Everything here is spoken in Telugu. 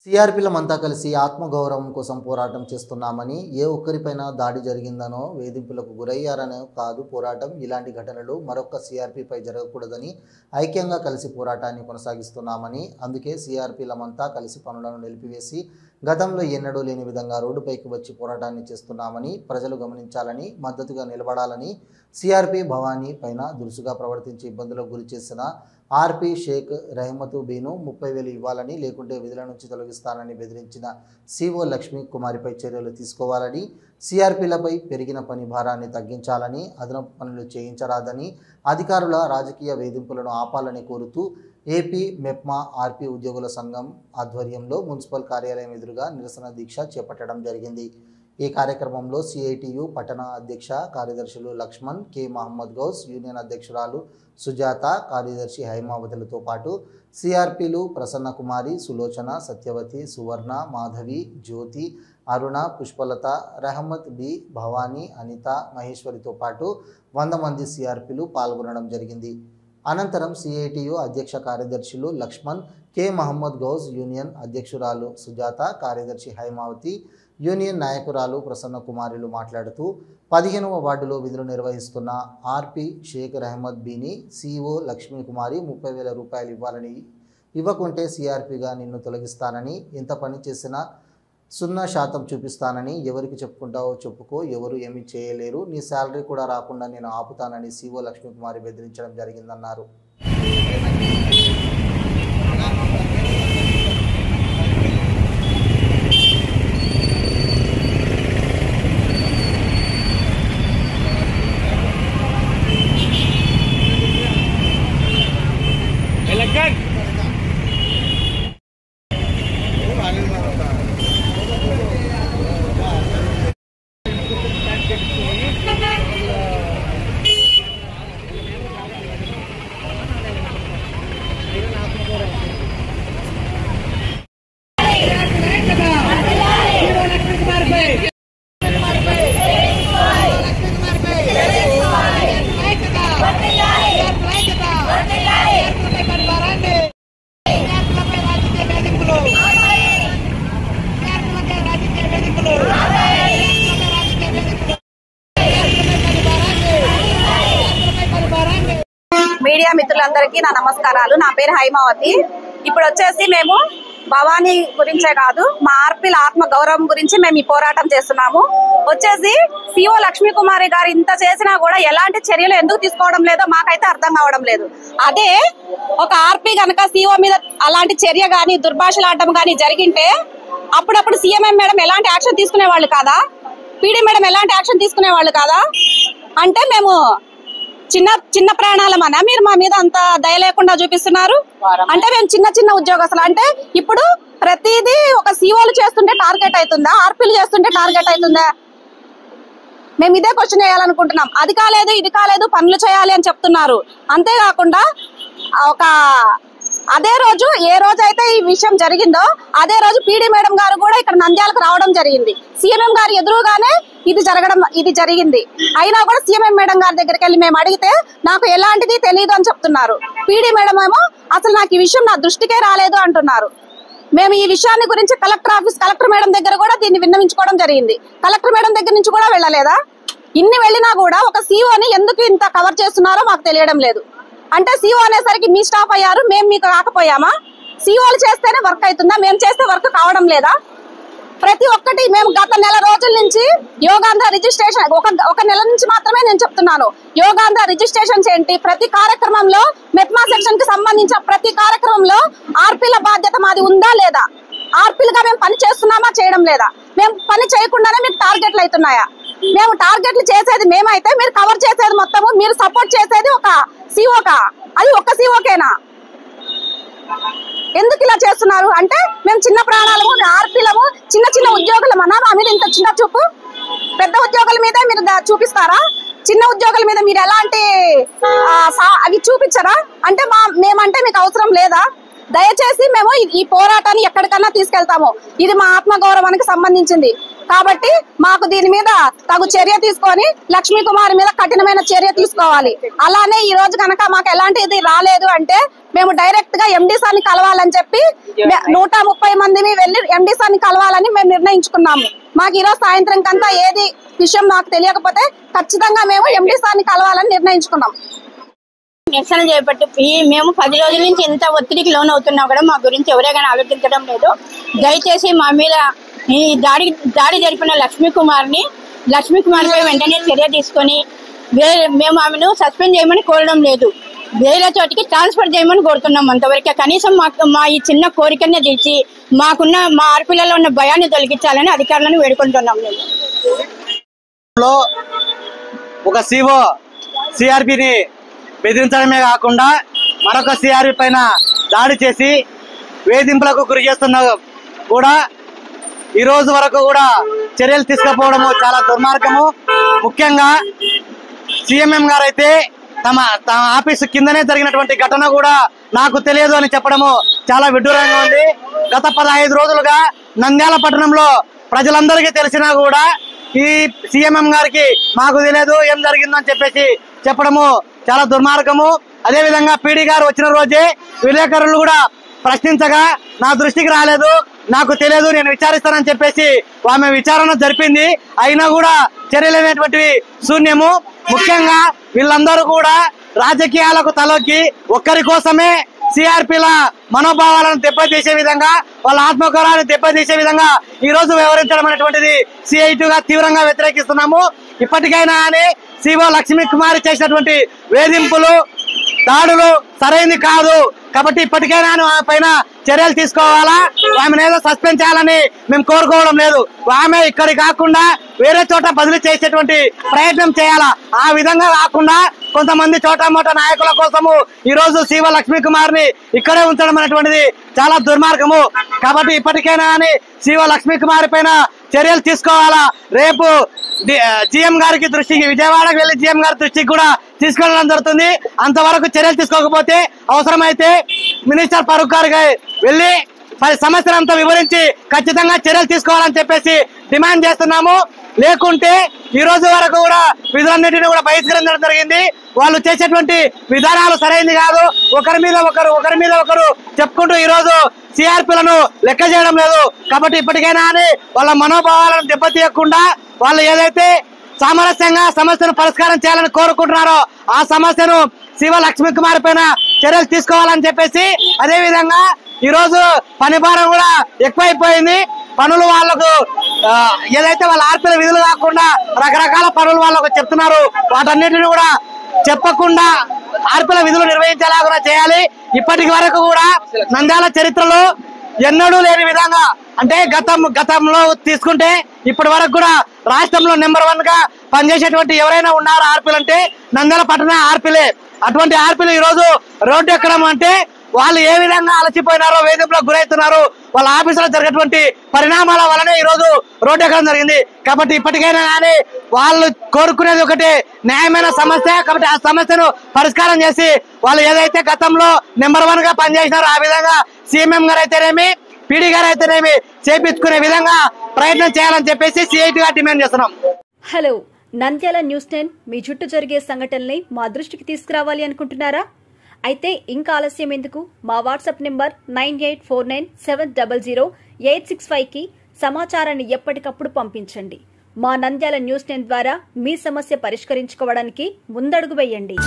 సిఆర్పీలమంతా కలిసి ఆత్మగౌరవం కోసం పోరాటం చేస్తున్నామని, ఏ ఒక్కరిపైన దాడి జరిగిందనో, వేధింపులకు గురయ్యారనో కాదు పోరాటం. ఇలాంటి ఘటనలు మరొక్క సిఆర్పీపై జరగకూడదని ఐక్యంగా కలిసి పోరాటాన్ని కొనసాగిస్తున్నామని, అందుకే సిఆర్పీలమంతా కలిసి పనులను నిలిపివేసి గతంలో ఎన్నడూ లేని విధంగా రోడ్డుపైకి వచ్చి పోరాటాన్ని చేస్తున్నామని ప్రజలు గమనించాలని, మద్దతుగా నిలబడాలని, సిఆర్పీ భవానీ పైన దురుసుగా ప్రవర్తించి ఇబ్బందులకు గురి చేసిన ఆర్పీ షేక్ రెహమతు బీను 30,000 ఇవ్వాలని, లేకుంటే విధుల నుంచి తొలగిస్తానని బెదిరించిన సిఓ లక్ష్మీ కుమారిపై చర్యలు తీసుకోవాలని, సిఆర్పీలపై పెరిగిన పని భారాన్ని తగ్గించాలని, అదనపు పనులు చేయించరాదని, అధికారుల రాజకీయ వేధింపులను ఆపాలని కోరుతూ ఏపీ మెప్మా ఆర్పీ ఉద్యోగుల సంఘం ఆధ్వర్యంలో మున్సిపల్ కార్యాలయం ఎదురుగా నిరసన దీక్ష చేపట్టడం జరిగింది. ఈ కార్యక్రమంలో సిఐటియు పట్టణ అధ్యక్ష కార్యదర్శులు లక్ష్మణ్, కె మహమ్మద్ గౌస్, యూనియన్ అధ్యక్షురాలు సుజాత, కార్యదర్శి హైమావతులతో పాటు సిఆర్పీలు ప్రసన్న కుమారి, సులోచన, సత్యవతి, సువర్ణ, మాధవి, జ్యోతి, అరుణ, పుష్పలత, రెహమత్ బి, భవానీ, అనిత, మహేశ్వరితో పాటు 100 మంది సిఆర్పీలు పాల్గొనడం జరిగింది. అనంతరం సిఐటియు అధ్యక్ష కార్యదర్శులు లక్ష్మణ్, కె మహమ్మద్ గౌస్, యూనియన్ అధ్యక్షురాలు సుజాత, కార్యదర్శి హైమావతి, యూనియన్ నాయకురాలు ప్రసన్న కుమారిలు మాట్లాడుతూ 15వ వార్డులో విధులు నిర్వహిస్తున్న ఆర్పీ షేక్ రెహమత్ బీని సిఓ లక్ష్మీ కుమారి 30,000 రూపాయలు ఇవ్వాలని, ఇవ్వకుంటే సిఆర్పీగా నిన్ను తొలగిస్తానని, ఎంత పని చేసినా 0% చూపిస్తానని, ఎవరికి చెప్పుకుంటావో చెప్పుకో, ఎవరు ఏమీ చేయలేరు, నీ శాలరీ కూడా రాకుండా నేను ఆపుతానని సిఓ లక్ష్మీ కుమారి బెదిరించడం జరిగిందన్నారు. మీడియా మిత్రులందరికీ నా నమస్కారాలు. నా పేరు హైమావతి. ఇప్పుడు వచ్చేసి మేము భవానీ గురించే కాదు, మా ఆర్పీల ఆత్మ గౌరవం గురించి మేము ఈ పోరాటం చేస్తున్నాము. వచ్చేసి సిఓ లక్ష్మీ కుమారి గారు ఇంత చేసినా కూడా ఎలాంటి చర్యలు ఎందుకు తీసుకోవడం లేదో మాకైతే అర్థం కావడం లేదు. అదే ఒక ఆర్పీ గనక సిఓ మీద అలాంటి చర్య గాని దుర్భాషలాడటం గాని జరిగింటే అప్పుడప్పుడు సీఎంఎం మేడం ఎలాంటి యాక్షన్ తీసుకునే వాళ్ళు కాదా, పీడీ మేడం ఎలాంటి యాక్షన్ తీసుకునే వాళ్ళు కాదా? అంటే మేము చిన్న ప్రాణాలమనా మీరు మా మీద అంత దయ లేకుండా చూపిస్తున్నారు? అంటే మేము చిన్న ఉద్యోగస్తులు. అంటే ఇప్పుడు ప్రతిదీ ఒక సీఓలు చేస్తుంటే టార్గెట్ అవుతుందా, ఆర్పీలు చేస్తుంటే టార్గెట్ అవుతుందా? మేము ఇదే క్వశ్చన్ వేయాలనుకుంటున్నాం. అది కాలేదు ఇది కాలేదు పనులు చేయాలి అని చెప్తున్నారు. అంతేకాకుండా అదే రోజు ఏ రోజు అయితే ఈ విషయం జరిగిందో అదే రోజు పీడీ మేడం గారు కూడా ఇక్కడ నంద్యాలకు రావడం జరిగింది. సీఎంఎం గారు ఎదురుగానే ఇది జరిగింది. అయినా కూడా సీఎంఎం మేడం గారి దగ్గరికి వెళ్ళి మేము అడిగితే నాకు ఎలాంటిది తెలియదు అని చెప్తున్నారు. పీడీ మేడం ఏమో అసలు నాకు ఈ విషయం నా దృష్టికే రాలేదు అంటున్నారు. మేము ఈ విషయాన్ని గురించి కలెక్టర్ మేడం దగ్గర కూడా దీన్ని విన్నవించుకోవడం జరిగింది. కలెక్టర్ మేడం దగ్గర నుంచి కూడా వెళ్ళలేదా? ఇన్ని వెళ్ళినా కూడా ఒక సీఓని ఎందుకు ఇంత కవర్ చేస్తున్నారో మాకు తెలియడం లేదు. అంటే సీఓ అనేసరికి మీ స్టాఫ్ అయ్యారు, మేము మీకు రాకపోయామా? సీఓలు చేస్తేనే వర్క్ అవుతుందా? మేము చేస్తే వర్క్ కావడం లేదా? ప్రతి ఒక్కటి మేము గత నెల రోజుల నుంచి యోగాంధ్ర రిజిస్ట్రేషన్ ఒక నెల నుంచి మాత్రమే నేను చెప్తున్నాను. యోగాంధ్ర రిజిస్ట్రేషన్స్ ఏంటి, ప్రతి కార్యక్రమంలో మెప్మా సెక్షన్ కి సంబంధించిన ప్రతి కార్యక్రమంలో ఆర్పీల బాధ్యత మాది ఉందా లేదా? ఆర్పీలుగా మేము పని చేస్తున్నామా చేయడం లేదా? మేము పని చేయకుండానే మీకు టార్గెట్లు అవుతున్నాయా? మేము టార్గెట్లు చేసేది మేమైతే మీరు కవర్ చేసేది మొత్తము, మీరు సపోర్ట్ చేసేది ఒక సీఓకా? అది ఒక్క సీఓకేనా? ఎందుకు ఇలా చేస్తున్నారు? అంటే మేము చిన్న ప్రాణాలము, ఆర్పీలము, చిన్న ఉద్యోగులమన్నా మా మీద ఇంత చిన్న చూపు? పెద్ద ఉద్యోగుల మీద మీరు చూపిస్తారా? చిన్న ఉద్యోగుల మీద మీరు ఎలాంటి అవి చూపించరా? అంటే మేమంటే మీకు అవసరం లేదా? దయచేసి మేము ఈ పోరాటాన్ని ఎక్కడికన్నా తీసుకెళ్తాము. ఇది మా ఆత్మగౌరవానికి సంబంధించింది. కాబట్టి మాకు దీని మీద తగు చర్య తీసుకొని లక్ష్మీ కుమారి మీద కఠినమైన చర్య తీసుకోవాలి. అలానే ఈ రోజు కనుక మాకు ఎలాంటిది రాలేదు అంటే మేము డైరెక్ట్ గా ఎండీ సార్ని కలవాలని చెప్పి 130 మందిని వెళ్లి ఎండీ సార్ని కలవాలని మేము నిర్ణయించుకున్నాము. మాకు ఈ రోజు సాయంత్రం కంతా ఏది విషయం నాకు తెలియకపోతే ఖచ్చితంగా మేము ఎండీ సార్ని కలవాలని నిర్ణయించుకున్నాం. నిరసన చేపట్టి మేము 10 రోజుల నుంచి ఎంత ఒత్తిడికి లోన్ అవుతున్నా కూడా మా గురించి ఎవరైనా ఆలోచించడం లేదు. దయచేసి మా మీద ఈ దాడి జరిపిన లక్ష్మీ కుమార్ పై వెంటనే చర్య తీసుకొని మేము ఆమెను సస్పెండ్ చేయమని కోరడం లేదు, వేరే చోటికి ట్రాన్స్ఫర్ చేయమని కోరుతున్నాం. అంతవరకే కనీసం మా ఈ చిన్న కోరికనే తీర్చి మా ఆర్పిలలో ఉన్న భయాన్ని తొలగించాలని అధికారులను వేడుకుంటున్నాం. మేము ఒక సిఓ సిఆర్పిని బెదిరించడమే కాకుండా మరొక సిఆర్పి పైన దాడి చేసి వేధింపులకు గురి చేస్తున్నా కూడా ఈ రోజు వరకు కూడా చర్యలు తీసుకపోవడము చాలా దుర్మార్గము. ముఖ్యంగా సిఎంఎం గారు అయితే తమ ఆఫీసు కిందనే జరిగినటువంటి ఘటన కూడా నాకు తెలియదు అని చెప్పడము చాలా విడ్డూరంగా ఉంది. గత 15 రోజులుగా నంద్యాల పట్టణంలో ప్రజలందరికీ తెలిసినా కూడా ఈ సిఎంఎం గారికి మాకు తెలియదు ఏం జరిగిందని చెప్పేసి చెప్పడము చాలా దుర్మార్గము. అదే విధంగా పీడీ గారు వచ్చిన రోజే విలేకరులు కూడా ప్రశ్నించగా నా దృష్టికి రాలేదు, నాకు తెలియదు, నేను విచారిస్తానని చెప్పేసి ఆమె విచారణ జరిపింది. అయినా కూడా చర్యలైనటువంటివి శూన్యము. ముఖ్యంగా వీళ్ళందరూ కూడా రాజకీయాలకు తలొక్కి ఒక్కరి కోసమే సిఆర్పిల మనోభావాలను దెబ్బతీసే విధంగా, వాళ్ళ ఆత్మగౌరవాన్ని దెబ్బతీసే విధంగా ఈ రోజు వ్యవహరించడం అనేటువంటిది సిఐటిగా తీవ్రంగా వ్యతిరేకిస్తున్నాము. ఇప్పటికైనా అని సిఓ లక్ష్మీ కుమారి చేసినటువంటి వేధింపులు, దాడులు సరైనది కాదు. కాబట్టి ఇప్పటికైనా ఆమె పైన చర్యలు తీసుకోవాలా, ఆమెను ఏదో సస్పెండ్ చేయాలని మేము కోరుకోవడం లేదు. ఆమె ఇక్కడికి కాకుండా వేరే చోట బదిలీ చేసేటువంటి ప్రయత్నం చేయాలా. ఆ విధంగా కాకుండా కొంతమంది చోటమోట నాయకుల కోసము ఈ రోజు సిఓ లక్ష్మీ కుమార్ని ఇక్కడే ఉంచడం అనేటువంటిది చాలా దుర్మార్గము. కాబట్టి ఇప్పటికైనా అని సిఓ లక్ష్మీ కుమారి పైన చర్యలు తీసుకోవాలా. రేపు జిఎం గారికి దృష్టికి, విజయవాడకు వెళ్లి జిఎం గారి దృష్టికి కూడా తీసుకెళ్లడం జరుగుతుంది. అంతవరకు చర్యలు తీసుకోకపోతే అవసరమైతే మినిస్టర్ ఫరూక్ గారికి వెళ్లి సమస్యలంతా వివరించి ఖచ్చితంగా చర్యలు తీసుకోవాలని చెప్పేసి డిమాండ్ చేస్తున్నాము. లేకుంటే ఈ రోజు వరకు కూడా విధులన్నింటినీ కూడా బహిష్కరించడం జరిగింది. వాళ్ళు చేసేటువంటి విధానాలు సరైనది కాదు. ఒకరి మీద ఒకరు చెప్పుకుంటూ ఈ రోజు సిఆర్పిలను లెక్క చేయడం లేదు. కాబట్టి ఇప్పటికైనా అని వాళ్ళ మనోభావాలను దెబ్బతీయకుండా వాళ్ళు ఏదైతే సామరస్యంగా సమస్యను పరిష్కారం చేయాలని కోరుకుంటున్నారో ఆ సమస్యను సిఓ లక్ష్మీ కుమార్ పైన చర్యలు తీసుకోవాలని చెప్పేసి, అదే విధంగా ఈ రోజు పని భారం కూడా ఎక్కువైపోయింది. పనులు వాళ్లకు ఏదైతే వాళ్ళ ఆర్పిల విధులు కాకుండా రకరకాల పనులు వాళ్ళకు చెప్తున్నారు, వాటన్నిటిని కూడా చెప్పకుండా ఆర్పిల విధులు నిర్వహించేలాగా చేయాలి. ఇప్పటి వరకు కూడా నంద్యాల చరిత్రలో ఎన్నడూ లేని విధంగా, అంటే గతంలో తీసుకుంటే ఇప్పటి వరకు కూడా రాష్ట్రంలో నెంబర్ 1 గా పనిచేసేటువంటి ఎవరైనా ఉన్నారో ఆర్పిలు అంటే నంద్యాల పట్టణ ఆర్పిలే. అటువంటి ఆర్పిలు ఈ రోజు రోడ్డు ఎక్కడం అంటే వాళ్ళు ఏ విధంగా అలసిపోయినారో, వేధింపులకు గురవుతున్నారు, వాళ్ళ ఆఫీసులో జరిగేటువంటి పరిణామాల వలనే ఈ రోజు రోడ్డు ఎక్కడం జరిగింది. కాబట్టి ఇప్పటికైనా కానీ వాళ్ళు కోరుకునేది ఒకటి న్యాయమైన సమస్య. కాబట్టి ఆ సమస్యను పరిష్కారం చేసి వాళ్ళు ఏదైతే గతంలో నెంబర్ 1 గా పనిచేసినారో ఆ విధంగా సిఎంఎం గారు అయితేనేమి, పీడీ గారు అయితేనేమి చేపించుకునే విధంగా ప్రయత్నం చేయాలని చెప్పేసి సిఐటిగా డిమాండ్ చేస్తున్నాం. హలో, నంద్యాల న్యూస్ 10 మీ చుట్టూ జరిగే సంఘటనల్ని మా దృష్టికి తీసుకురావాలి అనుకుంటున్నారా? అయితే ఇంకా ఆలస్యం ఎందుకు? మా వాట్సాప్ నెంబర్ 9849700865కి సమాచారాన్ని ఎప్పటికప్పుడు పంపించండి. మా నంద్యాల న్యూస్ 10 ద్వారా మీ సమస్య పరిష్కరించుకోవడానికి ముందడుగు వేయండి.